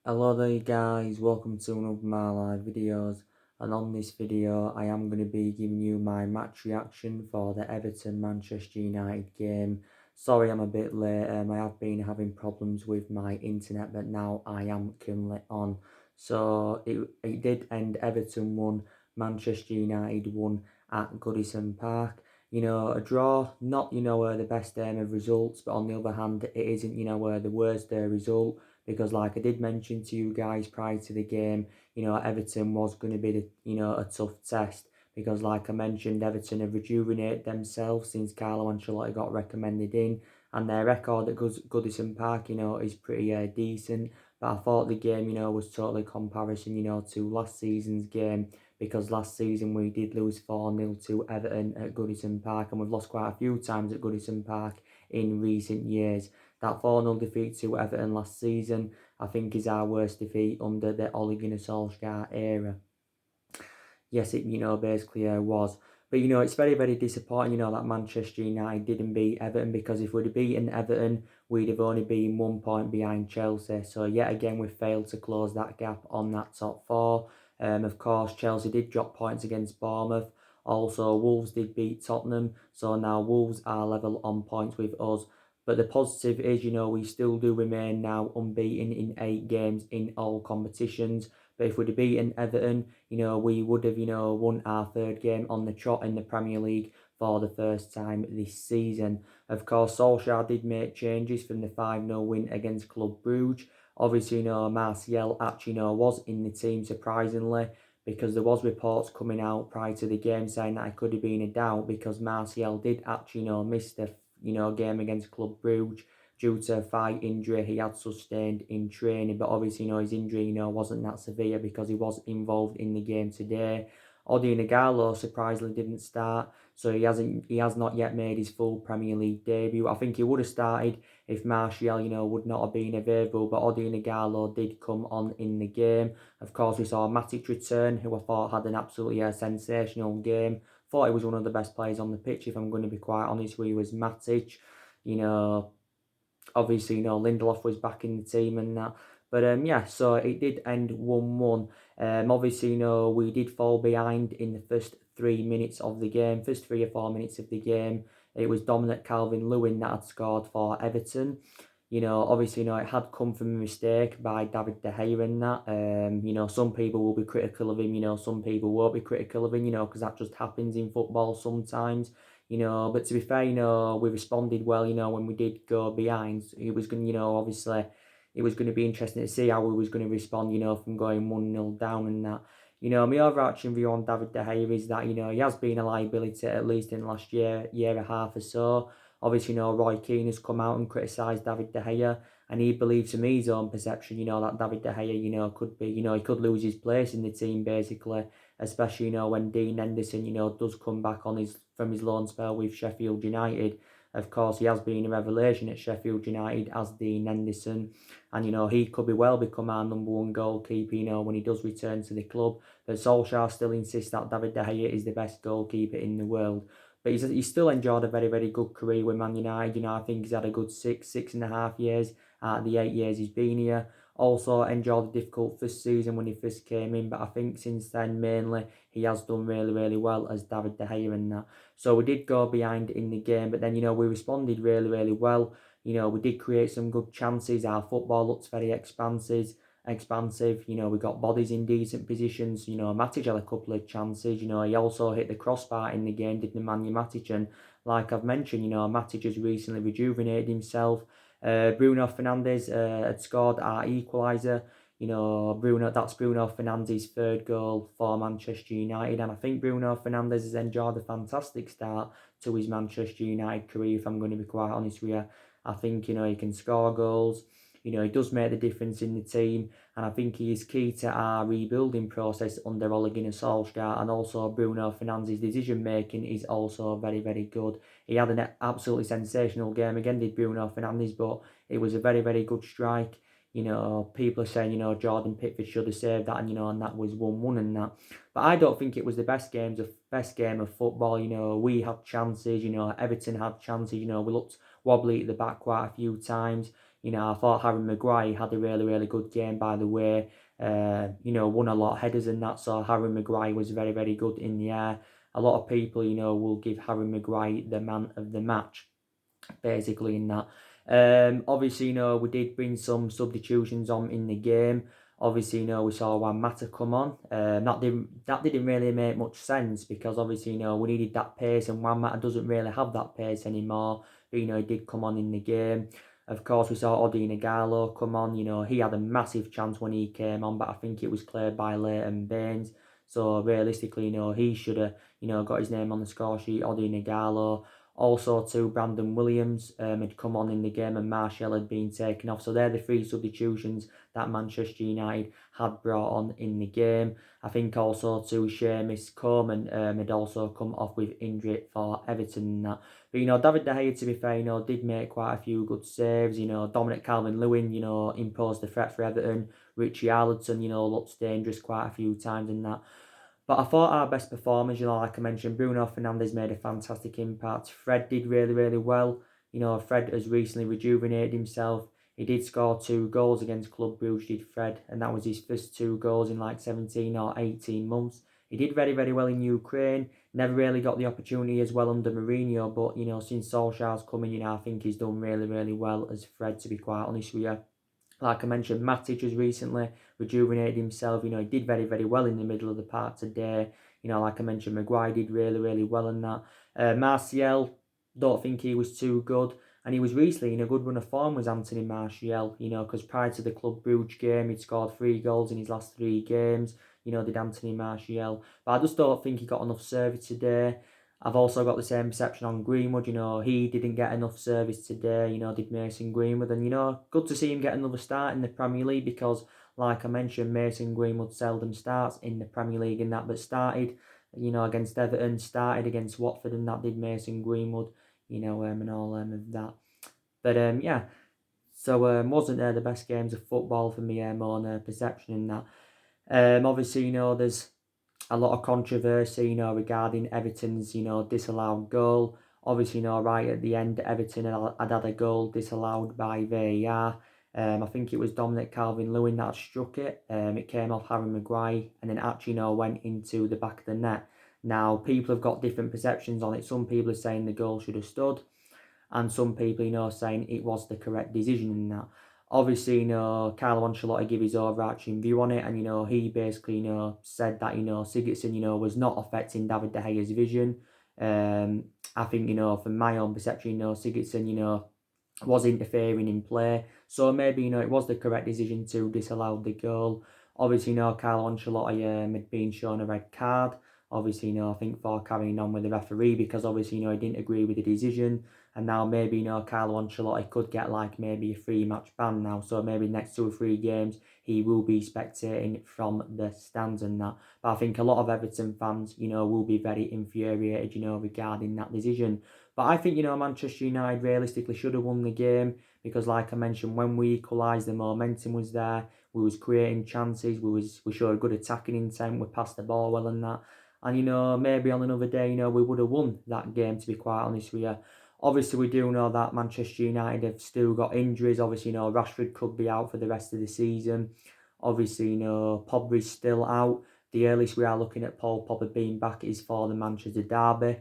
Hello there guys, welcome to one of my live videos, and on this video I am going to be giving you my match reaction for the Everton Manchester United game. Sorry I'm a bit late, I have been having problems with my internet, but now I am currently on. So it did end. Everton won, Manchester United won at Goodison Park. A draw, not, the best of results, but on the other hand, it isn't, the worst result, because like I did mention to you guys prior to the game, Everton was going to be a tough test, because like I mentioned, Everton have rejuvenated themselves since Carlo Ancelotti got recommended in, and their record at Goodison Park, is pretty decent. But I thought the game, was totally comparison, to last season's game, because last season we did lose 4-0 to Everton at Goodison Park, and we've lost quite a few times at Goodison Park in recent years. That 4-0 defeat to Everton last season, I think, is our worst defeat under the Ole Gunnar Solskjaer era. Yes, it, basically was. But, it's very, very disappointing, that Manchester United didn't beat Everton, because if we'd have beaten Everton, we'd have only been 1 point behind Chelsea. So, yet again, we failed to close that gap on that top four. Of course, Chelsea did drop points against Bournemouth. Also, Wolves did beat Tottenham. So now Wolves are level on points with us. But the positive is, we still do remain now unbeaten in 8 games in all competitions. But if we'd have beaten Everton, we would have, won our 3rd game on the trot in the Premier League for the first time this season. Of course, Solskjaer did make changes from the 5-0 win against Club Brugge. Obviously, Martial actually, was in the team, surprisingly, because there was reports coming out prior to the game saying that it could have been a doubt, because Martial did actually, miss the game against Club Brugge due to a thigh injury he had sustained in training. But obviously, his injury, wasn't that severe, because he was involved in the game today. Odion Ighalo surprisingly didn't start, so he has not yet made his full Premier League debut. I think he would have started if Martial, would not have been available, but Odion Ighalo did come on in the game. Of course, we saw Matic return, who I thought had an absolutely sensational game. Thought he was one of the best players on the pitch, if I'm going to be quite honest with you, was Matic. Obviously, Lindelof was back in the team and that. But yeah, so it did end 1-1. Obviously, we did fall behind in the first 3 minutes of the game, first 3 or 4 minutes of the game. It was Dominic Calvert-Lewin that had scored for Everton. Obviously, it had come from a mistake by David De Gea and that. Some people will be critical of him, some people won't be critical of him, because that just happens in football sometimes. But to be fair, we responded well, when we did go behind. It was going, obviously, it was going to be interesting to see how we was going to respond, from going 1-0 down and that. My overarching view on David De Gea is that, he has been a liability, at least in the last year and a half or so. Obviously, Roy Keane has come out and criticised David De Gea, and he believes, to me, his own perception, that David De Gea, could be, he could lose his place in the team, basically, especially, when Dean Henderson, does come back from his loan spell with Sheffield United. Of course, he has been a revelation at Sheffield United as Dean Henderson, and, he could well become our #1 goalkeeper, when he does return to the club. But Solskjaer still insists that David De Gea is the best goalkeeper in the world. But he's still enjoyed a very, very good career with Man United. I think he's had a good 6.5 years out of the 8 years he's been here. Also enjoyed the difficult first season when he first came in, but I think since then, mainly, he has done really, really well as David De Gea and that. So we did go behind in the game, but then, we responded really, really well. We did create some good chances. Our football looks very expansive. We got bodies in decent positions. Matic had a couple of chances. He also hit the crossbar in the game, did Nemanja Matic. And like I've mentioned, Matic has recently rejuvenated himself. Bruno Fernandes had scored our equaliser. That's Bruno Fernandes' 3rd goal for Manchester United. And I think Bruno Fernandes has enjoyed a fantastic start to his Manchester United career, if I'm going to be quite honest with you. I think, he can score goals. He does make the difference in the team, and I think he is key to our rebuilding process under Ole Gunnar Solskjaer. And also Bruno Fernandes' decision making is also very, very good. He had an absolutely sensational game again, did Bruno Fernandes, but it was a very, very good strike. People are saying, Jordan Pickford should have saved that, and that was 1-1 and that. But I don't think it was the best game of football. We had chances, Everton had chances, we looked wobbly at the back quite a few times. I thought Harry Maguire had a really, really good game, by the way. Won a lot of headers and that, so Harry Maguire was very, very good in the air. A lot of people, will give Harry Maguire the man of the match, basically, in that. Obviously, we did bring some substitutions on in the game. Obviously, we saw Juan Mata come on. That didn't really make much sense because obviously, we needed that pace, and Juan Mata doesn't really have that pace anymore. But he did come on in the game. Of course, we saw Odi Nagalo come on. He had a massive chance when he came on, but I think it was cleared by Leighton Baines. So realistically, he should have, got his name on the score sheet. Odi Nagalo. Also, too, Brandon Williams had come on in the game and Martial had been taken off. So they're the three substitutions that Manchester United had brought on in the game. I think also, too, Seamus Coleman had also come off with injury for Everton and that. But, David De Gea, to be fair, did make quite a few good saves. Dominic Calvert-Lewin, imposed the threat for Everton. Richie Arlington, looked dangerous quite a few times in that. But I thought our best performers, like I mentioned, Bruno Fernandes made a fantastic impact. Fred did really, really well. Fred has recently rejuvenated himself. He did score 2 goals against Club Brugge, did Fred, and that was his first 2 goals in like 17 or 18 months. He did very, very well in Ukraine. Never really got the opportunity as well under Mourinho, but, since Solskjaer's come in, I think he's done really, really well as Fred, to be quite honest with you. Like I mentioned, Matic has recently rejuvenated himself. He did very, very well in the middle of the park today. Like I mentioned, Maguire did really, really well in that. Martial, don't think he was too good. And he was recently in a good run of form, was Anthony Martial, because prior to the Club Brugge game, he'd scored 3 goals in his last 3 games, did Anthony Martial. But I just don't think he got enough service today. I've also got the same perception on Greenwood. He didn't get enough service today, did Mason Greenwood. And, good to see him get another start in the Premier League because, like I mentioned, Mason Greenwood seldom starts in the Premier League and that, but started, against Everton, started against Watford and that did Mason Greenwood, and all of that. But, yeah, so wasn't the best games of football for me, on perception in that. Obviously, there's a lot of controversy, regarding Everton's, disallowed goal. Obviously, right at the end, Everton had a goal disallowed by VAR. I think it was Dominic Calvert-Lewin that struck it. It came off Harry Maguire and then actually, went into the back of the net. Now, people have got different perceptions on it. Some people are saying the goal should have stood, and some people, saying it was the correct decision in that. Obviously, Carlo Ancelotti gave his overarching view on it, and, he basically, said that, Sigurdsson, was not affecting David De Gea's vision. I think, from my own perception, Sigurdsson, was interfering in play. So maybe, it was the correct decision to disallow the goal. Obviously, Carlo Ancelotti had been shown a red card. Obviously, I think for carrying on with the referee because obviously, he didn't agree with the decision. And now maybe, Carlo Ancelotti could get like maybe a 3-match ban now. So maybe next 2 or 3 games, he will be spectating from the stands and that. But I think a lot of Everton fans, will be very infuriated, regarding that decision. But I think, Manchester United realistically should have won the game because like I mentioned, when we equalised, the momentum was there. We was creating chances. We showed good attacking intent. We passed the ball well and that. And, maybe on another day, we would have won that game, to be quite honest with you. Obviously, we do know that Manchester United have still got injuries. Obviously, Rashford could be out for the rest of the season. Obviously, Pogba's still out. The earliest we are looking at Paul Pogba being back is for the Manchester derby.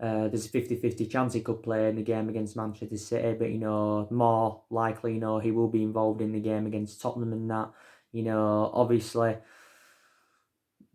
There's a 50-50 chance he could play in the game against Manchester City, but, more likely, he will be involved in the game against Tottenham and that. Obviously,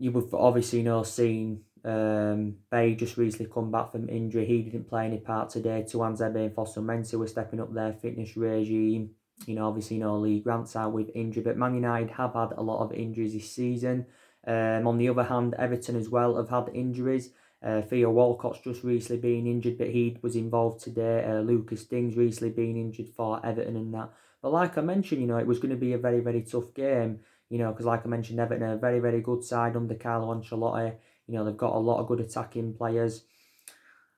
you would obviously, seen Bay just recently come back from injury. He didn't play any part today. Tuanzebe and Foster Mensah were stepping up their fitness regime. Obviously, Lee Grant's out with injury, but Man United have had a lot of injuries this season. On the other hand, Everton as well have had injuries. Theo Walcott's just recently been injured, but he was involved today. Lucas Ding's recently been injured for Everton and that. But like I mentioned, it was going to be a very, very tough game. Because like I mentioned, Everton are a very, very good side under Carlo Ancelotti. They've got a lot of good attacking players.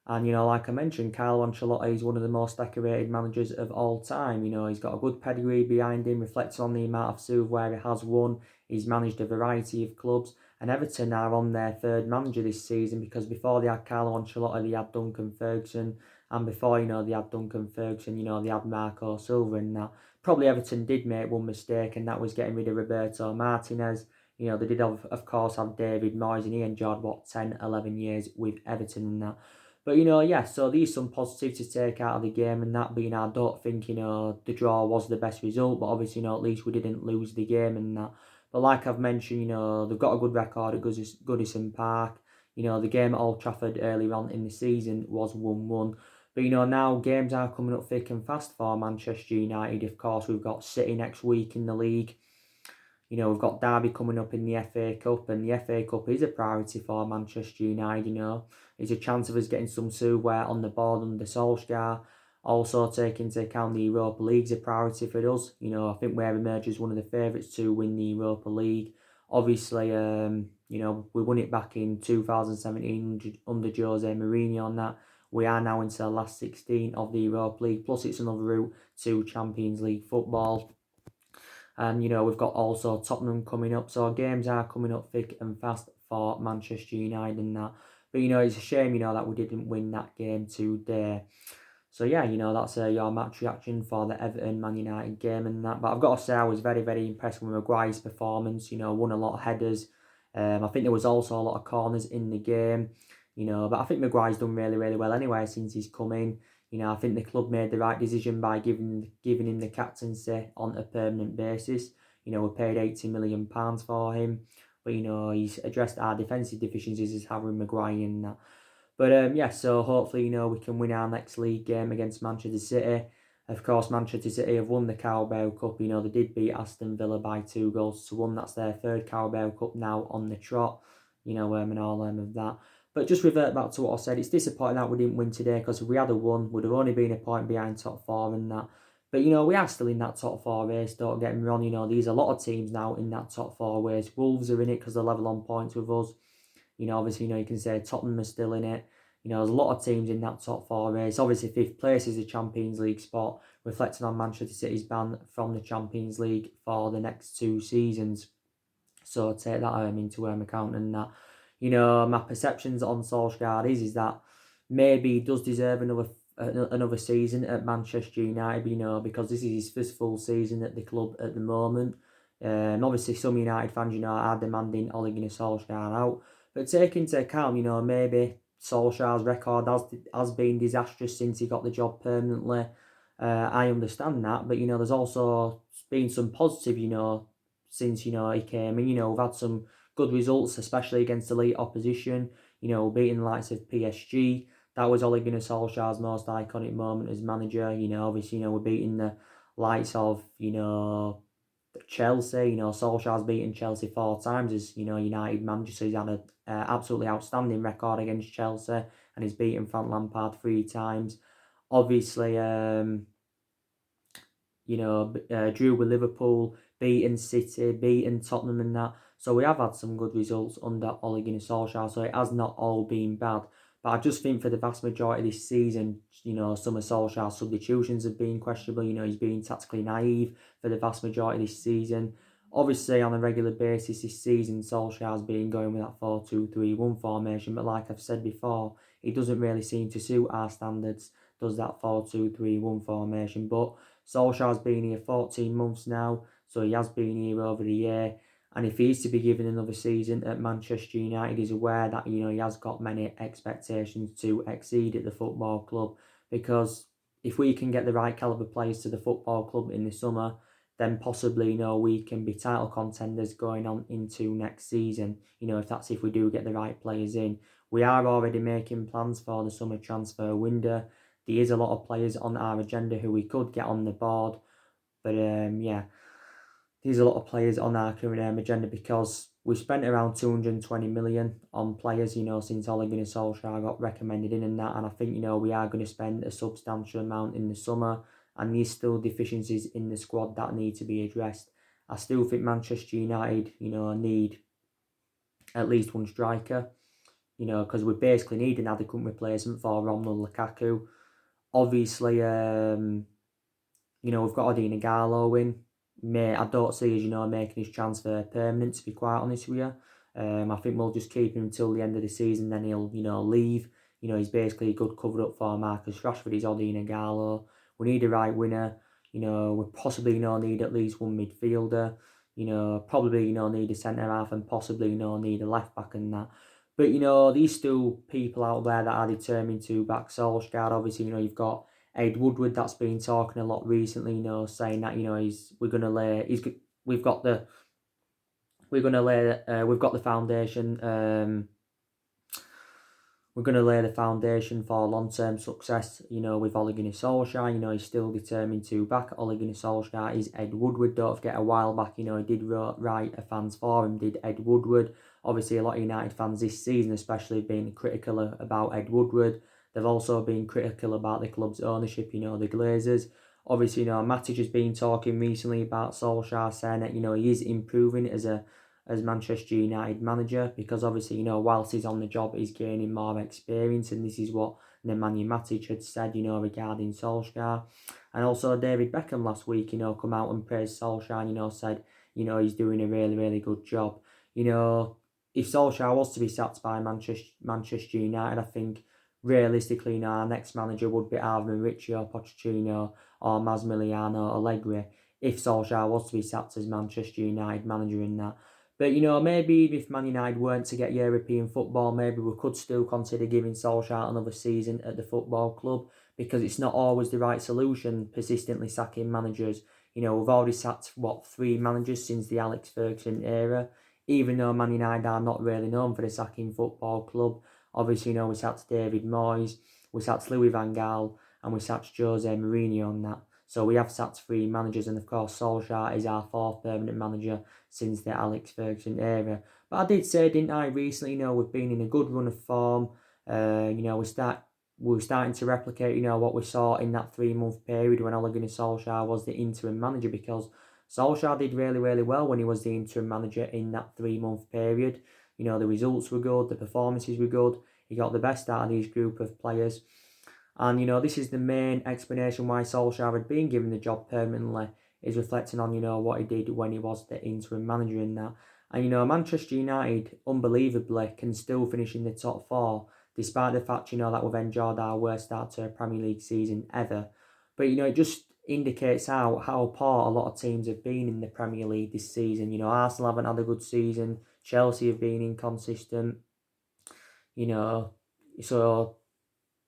And, like I mentioned, Carlo Ancelotti is one of the most decorated managers of all time. He's got a good pedigree behind him, reflecting on the amount of silverware he has won. He's managed a variety of clubs. And Everton are on their 3rd manager this season because before they had Carlo Ancelotti, they had Duncan Ferguson. And before, they had Duncan Ferguson, they had Marco Silva and that. Probably Everton did make one mistake, and that was getting rid of Roberto Martinez. They did, of course, have David Moyes, and he enjoyed, 10, 11 years with Everton and that. But, yeah, so there's some positive to take out of the game and that, but, I don't think, the draw was the best result, but obviously, at least we didn't lose the game and that. But like I've mentioned, they've got a good record at Goodison Park. The game at Old Trafford earlier on in the season was 1-1. But, now games are coming up thick and fast for Manchester United. Of course, we've got City next week in the league. We've got Derby coming up in the FA Cup, and the FA Cup is a priority for Manchester United, It's a chance of us getting some silverware on the board under Solskjaer. Also, taking into account the Europa League's a priority for us. I think we're emerged as one of the favourites to win the Europa League. Obviously, we won it back in 2017 under Jose Mourinho on that. We are now into the last 16 of the Europa League, plus it's another route to Champions League football. And, we've got also Tottenham coming up. So games are coming up thick and fast for Manchester United and that. But, it's a shame, that we didn't win that game today. So, yeah, that's your match reaction for the Everton Man United game and that. But I've got to say I was very, very impressed with Maguire's performance. Won a lot of headers. I think there was also a lot of corners in the game. But I think Maguire's done really, really well anyway since he's come in. I think the club made the right decision by giving him the captaincy on a permanent basis. We paid £80 million for him. But, he's addressed our defensive deficiencies as Harry Maguire and that. But, so hopefully, we can win our next league game against Manchester City. Of course, Manchester City have won the Carabao Cup. They did beat Aston Villa by 2-1. That's their third Carabao Cup now on the trot. And all of that. But just revert back to what I said, it's disappointing that we didn't win today, because if we had won, we'd have only been a point behind top four and that. But, we are still in that top four race, don't get me wrong. There's a lot of teams now in that top four race. Wolves are in it because they're level on points with us. Obviously, you can say Tottenham are still in it. There's a lot of teams in that top four race. Obviously, fifth place is a Champions League spot, reflecting on Manchester City's ban from the Champions League for the next 2 seasons. So take that into account and that. My perceptions on Solskjaer is that maybe he does deserve another season at Manchester United, because this is his first full season at the club at the moment. Obviously, some United fans, are demanding Ole Gunnar Solskjaer out. But take into account, maybe Solskjaer's record has been disastrous since he got the job permanently. I understand that, but, there's also been some positive, since, he came in. We've had some good results, especially against elite opposition, beating the likes of PSG. That was Ole Gunnar Solskjaer's most iconic moment as manager. Obviously, we're beating the likes of, Chelsea. Solskjaer's beaten Chelsea 4 times as, United manager, so he's had an absolutely outstanding record against Chelsea, and he's beaten Frank Lampard 3 times. Obviously, drew with Liverpool, beaten City, beaten Tottenham and that. So we have had some good results under Ole Gunnar Solskjaer, so it has not all been bad. But I just think for the vast majority of this season, some of Solskjaer's substitutions have been questionable. He's been tactically naive for the vast majority of this season. Obviously, on a regular basis this season, Solskjaer's been going with that 4-2-3-1 formation. But like I've said before, it doesn't really seem to suit our standards, does that 4-2-3-1 formation. But Solskjaer's been here 14 months now, so he has been here over the year. And if he is to be given another season at Manchester United, he's aware that, he has got many expectations to exceed at the football club. Because if we can get the right calibre players to the football club in the summer, then possibly, we can be title contenders going on into next season. If we do get the right players in. We are already making plans for the summer transfer window. There is a lot of players on our agenda who we could get on the board. But, there's a lot of players on our current agenda, because we've spent around 220 million on players, since Ole Gunnar Solskjaer got recommended in and that. And I think, we are going to spend a substantial amount in the summer, and there's still deficiencies in the squad that need to be addressed. I still think Manchester United, need at least one striker, because we basically need an adequate replacement for Romelu Lukaku. Obviously, we've got Odin Ighalo in. I don't see us, making his transfer permanent, to be quite honest with you. I think we'll just keep him until the end of the season, then he'll, leave. he's basically a good cover up for Marcus Rashford. He's Odi Nagalo. We need a right winger. We possibly, need at least one midfielder. Probably, need a centre half and possibly, need a left back and that. But, these still people out there that are determined to back Solskjaer. Obviously, you've got Ed Woodward that's been talking a lot recently, saying that, we've got the foundation. We're going to lay the foundation for long-term success, with Ole Gunnar Solskjaer. He's still determined to back Ole Gunnar Solskjaer. Is Ed Woodward. Don't forget, a while back, he did write a fans forum, did Ed Woodward. Obviously, a lot of United fans this season especially have been critical about Ed Woodward. They've also been critical about the club's ownership, the Glazers. Obviously, Matic has been talking recently about Solskjaer, saying that, he is improving as Manchester United manager, because obviously, whilst he's on the job, he's gaining more experience, and this is what Nemanja Matic had said, regarding Solskjaer. And also David Beckham last week, come out and praised Solskjaer, said, he's doing a really, really good job. If Solskjaer was to be sacked by Manchester United, I think realistically, our next manager would be either Mauricio Pochettino or Massimiliano Allegri, if Solskjaer was to be sacked as Manchester United manager in that. But, maybe if Man United weren't to get European football, maybe we could still consider giving Solskjaer another season at the football club, because it's not always the right solution, persistently sacking managers. We've already sacked, 3 managers since the Alex Ferguson era, even though Man United are not really known for the sacking football club. Obviously, we sacked David Moyes, we sacked Louis van Gaal, and we sacked Jose Mourinho on that. So we have sacked 3 managers, and of course Solskjaer is our 4th permanent manager since the Alex Ferguson era. But I did say, didn't I, recently, we've been in a good run of form. We're starting to replicate, what we saw in that 3-month period when Ole Gunnar Solskjaer was the interim manager, because Solskjaer did really, really well when he was the interim manager in that 3-month period. The results were good, the performances were good. He got the best out of these group of players. And, this is the main explanation why Solskjaer had been given the job permanently, is reflecting on, what he did when he was the interim manager in that. And, Manchester United, unbelievably, can still finish in the top 4, despite the fact, that we've enjoyed our worst start to a Premier League season ever. But, it just indicates how poor a lot of teams have been in the Premier League this season. Arsenal haven't had a good season. Chelsea have been inconsistent. So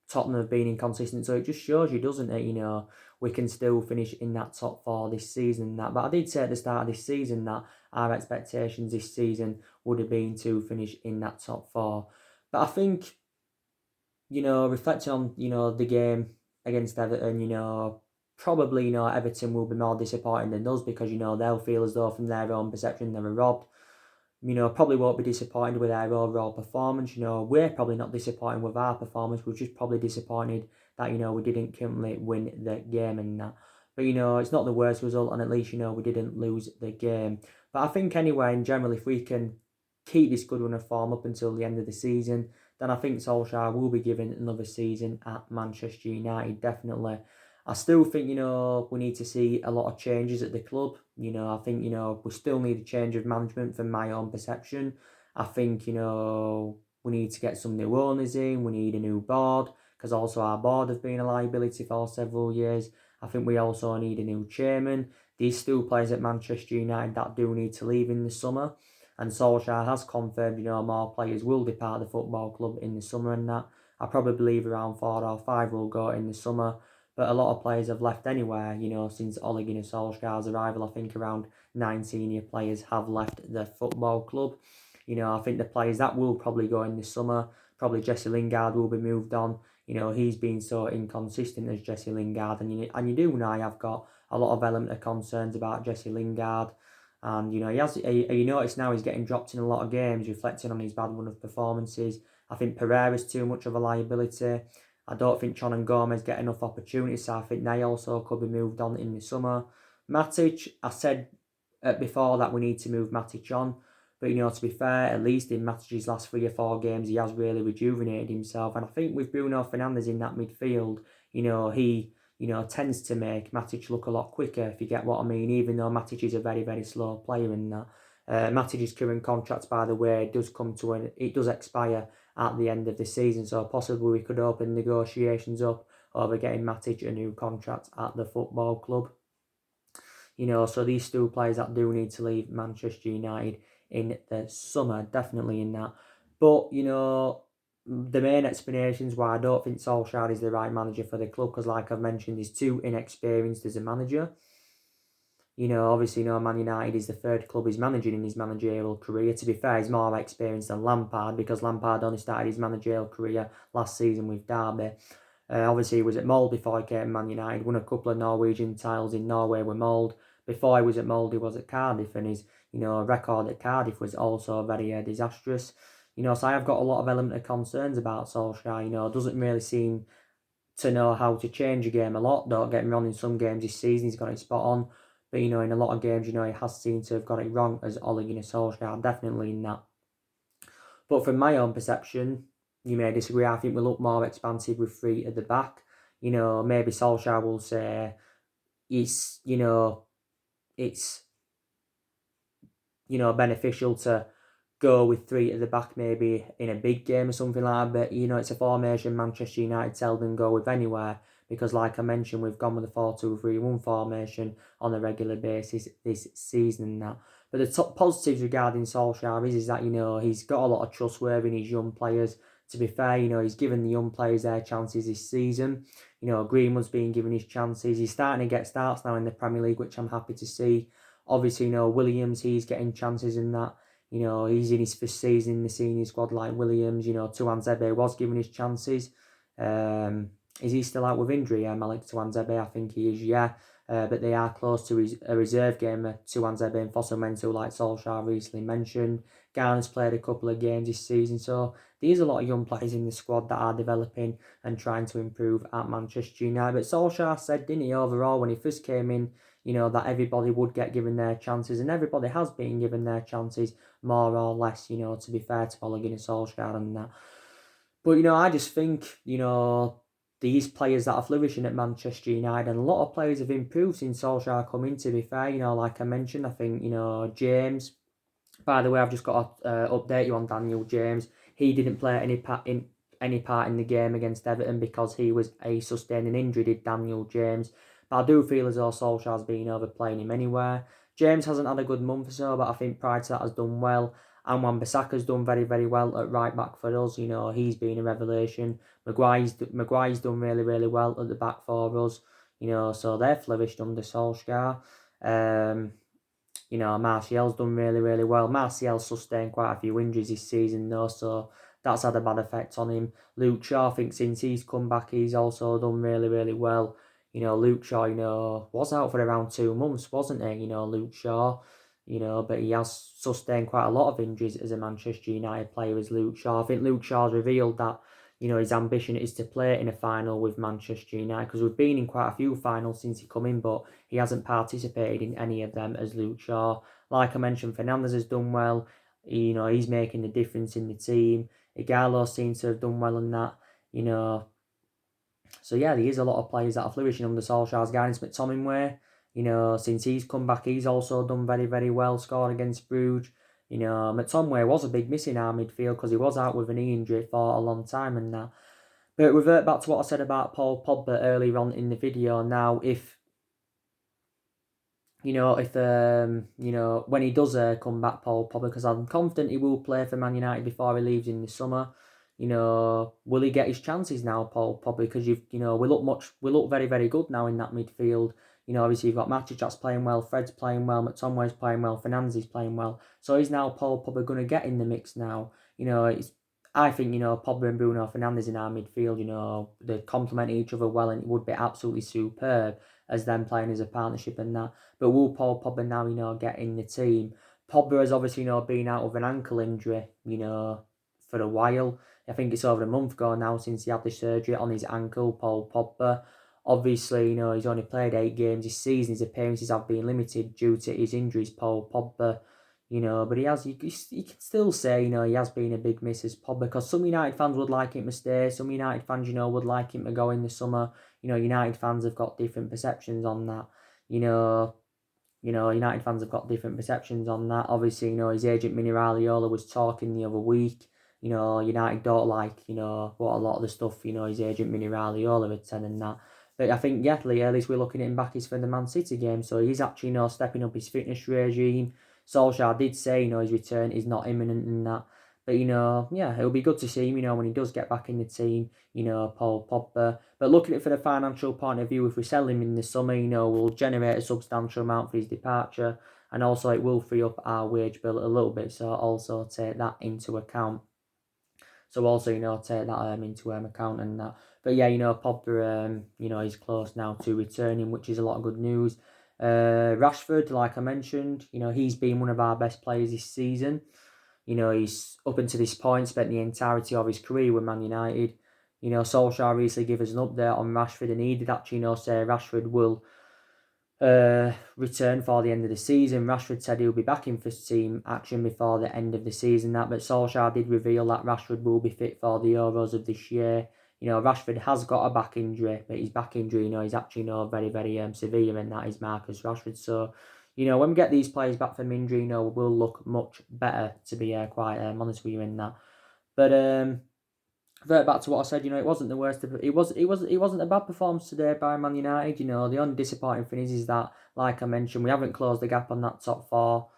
Tottenham have been inconsistent, so it just shows you, doesn't it, we can still finish in that top 4 this season. But I did say at the start of this season that our expectations this season would have been to finish in that top 4. But I think, reflecting on, the game against Everton, probably, Everton will be more disappointing than us, because, they'll feel as though from their own perception they were robbed. Probably won't be disappointed with our overall performance. We're probably not disappointed with our performance. We're just probably disappointed that, we didn't completely win the game and that. But, it's not the worst result, and at least, we didn't lose the game. But I think anyway, in general, if we can keep this good run of form up until the end of the season, then I think Solskjaer will be given another season at Manchester United, definitely. I still think, we need to see a lot of changes at the club. I think, we still need a change of management from my own perception. I think, we need to get some new owners in. We need a new board, because also our board has been a liability for several years. I think we also need a new chairman. There's still players at Manchester United that do need to leave in the summer. And Solskjaer has confirmed, more players will depart the football club in the summer and that. I probably believe around 4 or 5 will go in the summer. But a lot of players have left anywhere, since Ole Gunnar Solskjaer's arrival. I think around 9 senior players have left the football club. I think the players that will probably go in the summer, probably Jesse Lingard will be moved on. He's been so inconsistent as Jesse Lingard. And you do know I've got a lot of element of concerns about Jesse Lingard. And, you notice now he's getting dropped in a lot of games, reflecting on his bad run of performances. I think Pereira's too much of a liability. I don't think Chon and Gomez get enough opportunities, so I think they also could be moved on in the summer. Matic, I said before that we need to move Matic on, but to be fair, at least in Matic's last 3 or 4 games, he has really rejuvenated himself, and I think with Bruno Fernandes in that midfield, he tends to make Matic look a lot quicker, if you get what I mean, even though Matic is a very, very slow player in that. Matic's current contract, by the way, it does expire at the end of the season. So possibly we could open negotiations up over getting Matic a new contract at the football club. So these two players that do need to leave Manchester United in the summer, definitely in that. But, the main explanations why I don't think Solskjaer is the right manager for the club, because like I've mentioned, he's too inexperienced as a manager. Obviously, Man United is the third club he's managing in his managerial career. To be fair, he's more experienced than Lampard, because Lampard only started his managerial career last season with Derby. Obviously, he was at Molde before he came to Man United, won a couple of Norwegian titles in Norway with Molde. Before he was at Molde, he was at Cardiff, and his record at Cardiff was also very disastrous. So I have got a lot of element of concerns about Solskjaer. Doesn't really seem to know how to change a game a lot. Don't get me wrong, in some games this season he's got it spot on. But, in a lot of games, he has seemed to have got it wrong as Ole Gunnar Solskjaer, definitely in that. But from my own perception, you may disagree, I think we look more expansive with three at the back. Maybe Solskjaer will say it's beneficial to go with three at the back maybe in a big game or something like that. But, it's a formation Manchester United seldom go with anywhere, because like I mentioned, we've gone with the 4-2-3-1 formation on a regular basis this season and that. But the top positives regarding Solskjaer is that, he's got a lot of trustworthy in his young players. To be fair, he's given the young players their chances this season. Greenwood's been given his chances. He's starting to get starts now in the Premier League, which I'm happy to see. Obviously, Williams, he's getting chances in that. He's in his first season in the senior squad like Williams. Tuanzebe was given his chances. Is he still out with injury? Malik Tuanzebe, I think he is, yeah. But they are close to a reserve gamer, Tuanzebe and Fosu-Mensah, like Solskjaer recently mentioned. Garner's played a couple of games this season. So there's a lot of young players in the squad that are developing and trying to improve at Manchester United. But Solskjaer said, didn't he, overall, when he first came in, that everybody would get given their chances, and everybody has been given their chances, more or less, to be fair to Ole Gunnar Solskjaer and that. But, I just think, these players that are flourishing at Manchester United, and a lot of players have improved since Solskjaer come in, to be fair. Like I mentioned, I think, James, by the way, I've just got to update you on Daniel James. He didn't play any part in the game against Everton because he was sustained an injury, did Daniel James. But I do feel as though Solskjaer's been overplaying him anywhere. James hasn't had a good month or so, but I think prior to that has done well. And Wan-Bissaka's done very, very well at right back for us. He's been a revelation. Maguire's done really, really well at the back for us. So they've flourished under Solskjaer. Martial's done really, really well. Martial's sustained quite a few injuries this season though, so that's had a bad effect on him. Luke Shaw, I think since he's come back, he's also done really, really well. Luke Shaw, was out for around 2 months, wasn't he? Luke Shaw, but he has sustained quite a lot of injuries as a Manchester United player as Luke Shaw. I think Luke Shaw's revealed that, his ambition is to play in a final with Manchester United, because we've been in quite a few finals since he come in, but he hasn't participated in any of them as Luke Shaw. Like I mentioned, Fernandes has done well. He's making the difference in the team. Igalo seems to have done well in that, So yeah, there is a lot of players that are flourishing under Solskjaer's guidance. McTominay, since he's come back, he's also done very, very well, scored against Bruges. McTominay was a big miss in our midfield because he was out with an knee injury for a long time and that. But revert back to what I said about Paul Pogba earlier on in the video. Now, when he does come back, Paul Pogba, because I'm confident he will play for Man United before he leaves in the summer. Will he get his chances now, Paul Pogba? Because we look very, very good now in that midfield. Obviously you've got Matic that's playing well, Fred's playing well, McTominay's playing well, Fernandes is playing well. So is now Paul Pogba going to get in the mix now? I think, Pogba and Bruno Fernandes in our midfield, they complement each other well, and it would be absolutely superb as them playing as a partnership and that. But will Paul Pogba now, get in the team? Pogba has obviously, been out with an ankle injury, for a while. I think it's over a month ago now since he had the surgery on his ankle, Paul Pogba. Obviously, he's only played 8 games this season. His appearances have been limited due to his injuries, Paul Pogba. But you can still say, he has been a big miss as Pogba, because some United fans would like him to stay. Some United fans, would like him to go in the summer. United fans have got different perceptions on that. United fans have got different perceptions on that. Obviously, his agent Mini Raiola was talking the other week, United don't like, what a lot of the stuff, his agent Mini Raiola had said and that. But I think, yeah, the earliest we're looking at him back is for the Man City game. So he's actually, stepping up his fitness regime. Solskjaer did say, his return is not imminent and that. But, yeah, it'll be good to see him, when he does get back in the team, Paul Pogba. But looking at it from a financial point of view, if we sell him in the summer, we'll generate a substantial amount for his departure. And also it will free up our wage bill a little bit. So also take that into account. So also, take that into account and that. But yeah, Pogba, he's close now to returning, which is a lot of good news. Rashford, like I mentioned, he's been one of our best players this season. He's up until this point spent the entirety of his career with Man United. Solskjaer recently gave us an update on Rashford, and he did actually, say Rashford will return for the end of the season. Rashford said he'll be back in first team action before the end of the season. But Solskjaer did reveal that Rashford will be fit for the Euros of this year. Rashford has got a back injury, but his back injury, is actually very, very severe, and that is Marcus Rashford. So, when we get these players back from injury, we'll look much better, to be quite honest with you in that. But revert back to what I said, it wasn't the worst. It wasn't a bad performance today by Man United. The only disappointing thing is that, like I mentioned, we haven't closed the gap on that top four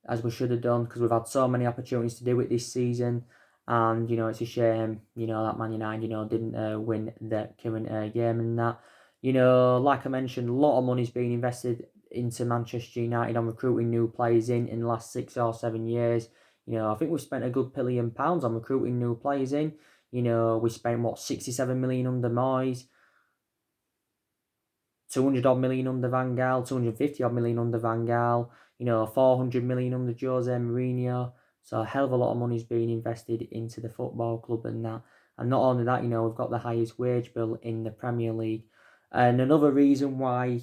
as we should have done, because we've had so many opportunities to do it this season. And it's a shame, that Man United, didn't win the current game and that. Like I mentioned, a lot of money's been invested into Manchester United on recruiting new players in the last 6 or 7 years. I think we've spent a good £1 billion on recruiting new players in. We spent 67 million under Moyes, 200 odd million under Van Gaal, 250 odd million under Van Gaal, 400 million under Jose Mourinho. So a hell of a lot of money's being invested into the football club and that. And not only that, we've got the highest wage bill in the Premier League. And another reason why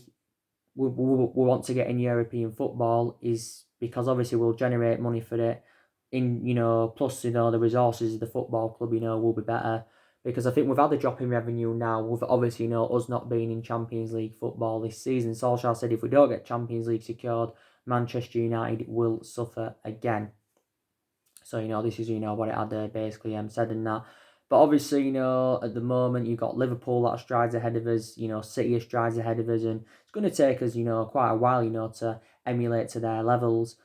we want to get in European football is because obviously we'll generate money for it. Plus, the resources of the football club, will be better. Because I think we've had a drop in revenue now, with obviously, us not being in Champions League football this season. Solskjaer said if we don't get Champions League secured, Manchester United will suffer again. So, this is, what it had basically said in that. But obviously, at the moment, you've got Liverpool that strides ahead of us, City strides ahead of us, and it's going to take us, quite a while, to emulate to their levels.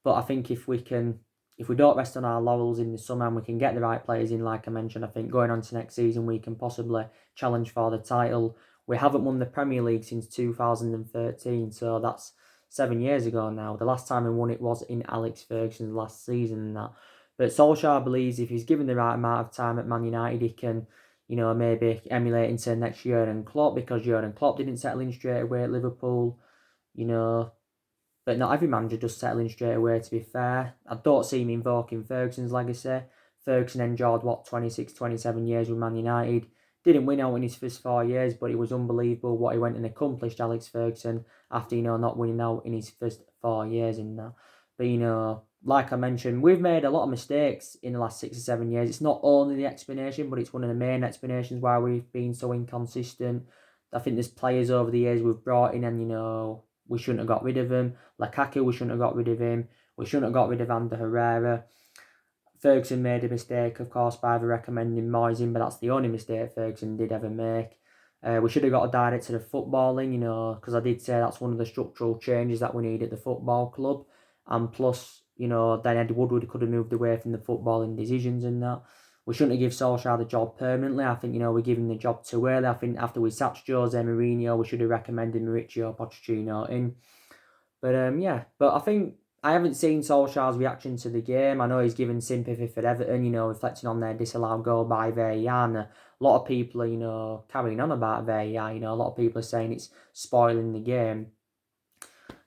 But I think if we don't rest on our laurels in the summer and we can get the right players in, like I mentioned, I think going on to next season, we can possibly challenge for the title. We haven't won the Premier League since 2013, so that's 7 years ago now. The last time we won it was in Alex Ferguson's last season and that. But Solskjaer believes if he's given the right amount of time at Man United, he can, maybe emulate into next year and Klopp, because Jurgen Klopp didn't settle in straight away at Liverpool, but not every manager does settle in straight away, to be fair. I don't see him invoking Ferguson's legacy. Ferguson endured, 26, 27 years with Man United. Didn't win out in his first 4 years, but it was unbelievable what he went and accomplished, Alex Ferguson, after, not winning out in his first 4 years in that. But, like I mentioned, we've made a lot of mistakes in the last 6 or 7 years. It's not only the explanation, but it's one of the main explanations why we've been so inconsistent. I think there's players over the years we've brought in and, we shouldn't have got rid of him. Lukaku, we shouldn't have got rid of him. We shouldn't have got rid of Ander Herrera. Ferguson made a mistake, of course, by recommending Moyes in, but that's the only mistake Ferguson did ever make. We should have got a director of footballing, because I did say that's one of the structural changes that we need at the football club. And plus, then Ed Woodward could have moved away from the footballing decisions and that. We shouldn't have given Solskjaer the job permanently. I think, we gave him the job too early. I think after we sacked Jose Mourinho, we should have recommended Mauricio Pochettino in. But, yeah. But I think I haven't seen Solskjaer's reaction to the game. I know he's given sympathy for Everton, reflecting on their disallowed goal by VAR. And a lot of people are, carrying on about VAR. A lot of people are saying it's spoiling the game.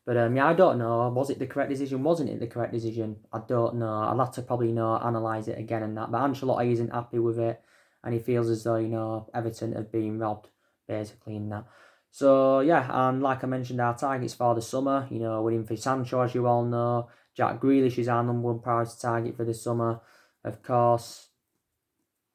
But, yeah, I don't know. Was it the correct decision? Wasn't it the correct decision? I don't know. I'll have to probably, analyse it again and that. But Ancelotti isn't happy with it. And he feels as though, Everton have been robbed, basically, in that. So, yeah, and like I mentioned, our targets for the summer, we're in for Sancho, as you all know. Jack Grealish is our number one priority target for the summer. Of course,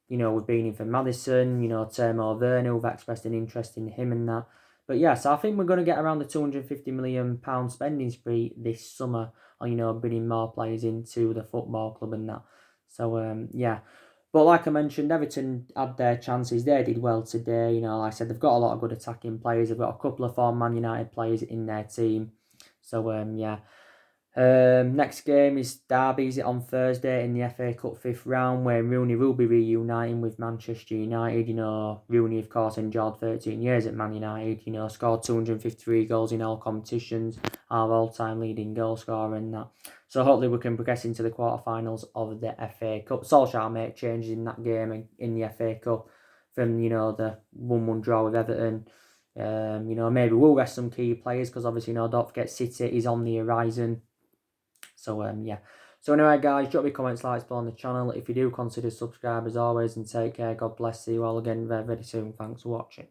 we've been in for Maddison, Timo Werner, we've expressed an interest in him and that. But yeah, so I think we're going to get around the £250 million spending spree this summer on, bringing more players into the football club and that. So yeah. But like I mentioned, Everton had their chances. They did well today. Like I said, they've got a lot of good attacking players. They've got a couple of former Man United players in their team. So yeah. Next game is Derby on Thursday in the FA Cup fifth round, where Rooney will be reuniting with Manchester United. Rooney, of course, endured 13 years at Man United. Scored 253 goals in all competitions, our all-time leading goal scorer and that. So hopefully we can progress into the quarterfinals of the FA Cup. Solskjaer make changes in that game in the FA Cup from the 1-1 draw with Everton. Maybe we'll rest some key players because obviously, don't forget City is on the horizon. So yeah. So anyway, guys, drop your comments, likes below on the channel. If you do, consider subscribe as always, and take care. God bless. See you all again very, very soon. Thanks for watching.